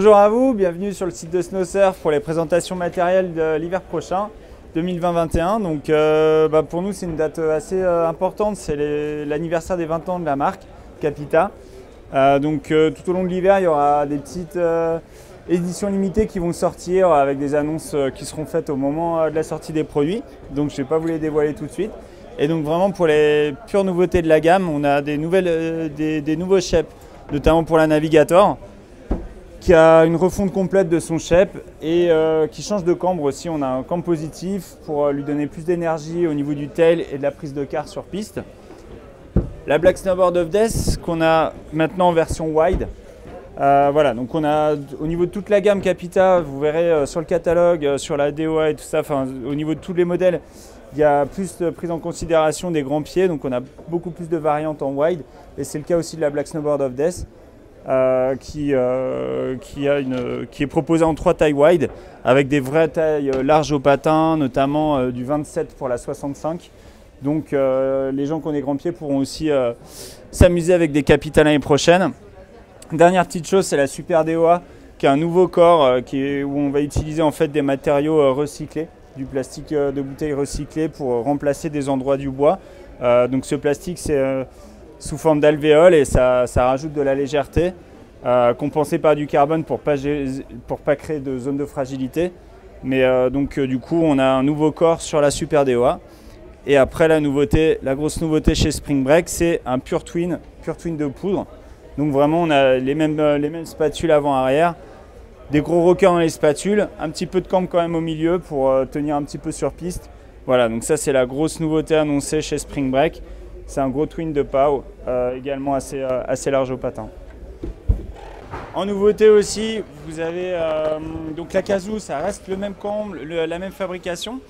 Bonjour à vous, bienvenue sur le site de SnowSurf pour les présentations matérielles de l'hiver prochain 2020-21. Donc pour nous c'est une date assez importante, c'est l'anniversaire des 20 ans de la marque Capita. Tout au long de l'hiver il y aura des petites éditions limitées qui vont sortir avec des annonces qui seront faites au moment de la sortie des produits. Donc je ne vais pas vous les dévoiler tout de suite. Et donc vraiment pour les pures nouveautés de la gamme, on a des nouveaux shapes, notamment pour la Navigator, qui a une refonte complète de son shape et qui change de cambre aussi. On a un cambre positif pour lui donner plus d'énergie au niveau du tail et de la prise de quart sur piste. La Black Snowboard of Death qu'on a maintenant en version wide. Voilà, donc on a au niveau de toute la gamme Capita, vous verrez sur le catalogue, sur la DOA et tout ça, au niveau de tous les modèles, il y a plus de prise en considération des grands pieds, donc on a beaucoup plus de variantes en wide et c'est le cas aussi de la Black Snowboard of Death. Qui est proposé en 3 tailles wide avec des vraies tailles larges au patin, notamment du 27 pour la 65. Donc les gens qui ont des grands pieds pourront aussi s'amuser avec des Capita l'année prochaine. Dernière petite chose, c'est la Super DOA qui a un nouveau corps où on va utiliser en fait des matériaux recyclés, du plastique de bouteille recyclé pour remplacer des endroits du bois. Donc ce plastique c'est sous forme d'alvéole et ça rajoute de la légèreté, compensé par du carbone pour pas créer de zone de fragilité. Mais du coup on a un nouveau corps sur la Super DOA. Et après la grosse nouveauté chez Spring Break, c'est un Pure Twin de poudre. Donc vraiment on a les mêmes spatules avant-arrière, des gros rockers dans les spatules, un petit peu de cambre quand même au milieu pour tenir un petit peu sur piste. Voilà, donc ça c'est la grosse nouveauté annoncée chez Spring Break. C'est un gros twin de POW, également assez large au patin. En nouveauté aussi, vous avez donc la Kazoo, ça reste le même cambre, la même fabrication.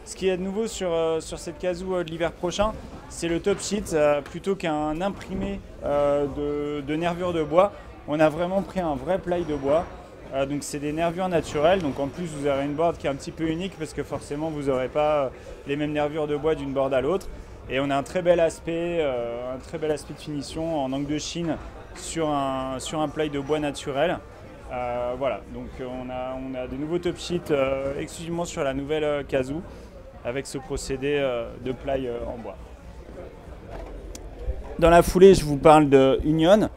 Ce qui est de nouveau sur cette Kazoo de l'hiver prochain, c'est le top sheet. Plutôt qu'un imprimé de nervures de bois, on a vraiment pris un vrai ply de bois. Donc c'est des nervures naturelles, donc en plus vous aurez une board qui est un petit peu unique parce que forcément vous n'aurez pas les mêmes nervures de bois d'une board à l'autre. Et on a un très bel aspect de finition en angle de Chine sur un ply de bois naturel. Voilà, donc on a des nouveaux top sheets exclusivement sur la nouvelle Kazoo avec ce procédé de ply en bois. Dans la foulée, je vous parle de Union.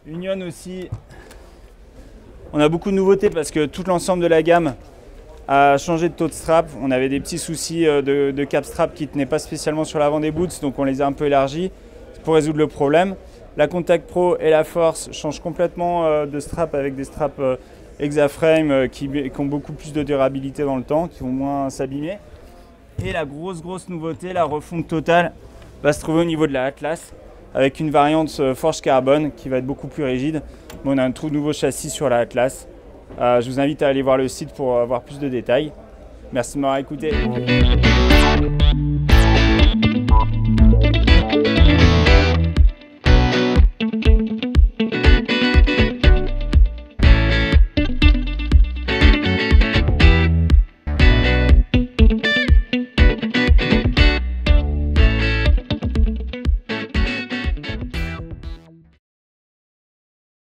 Union aussi, on a beaucoup de nouveautés parce que tout l'ensemble de la gamme a changé de taux de strap. On avait des petits soucis de cap strap qui ne tenaient pas spécialement sur l'avant des boots, donc on les a un peu élargis pour résoudre le problème. La Contact Pro et la Force changent complètement de strap avec des straps Hexaframe qui ont beaucoup plus de durabilité dans le temps, qui vont moins s'abîmer. Et la grosse nouveauté, la refonte totale, va se trouver au niveau de la Atlas avec une variante Forge Carbone qui va être beaucoup plus rigide. Mais on a un tout nouveau châssis sur la Atlas. Je vous invite à aller voir le site pour avoir plus de détails. Merci de m'avoir écouté.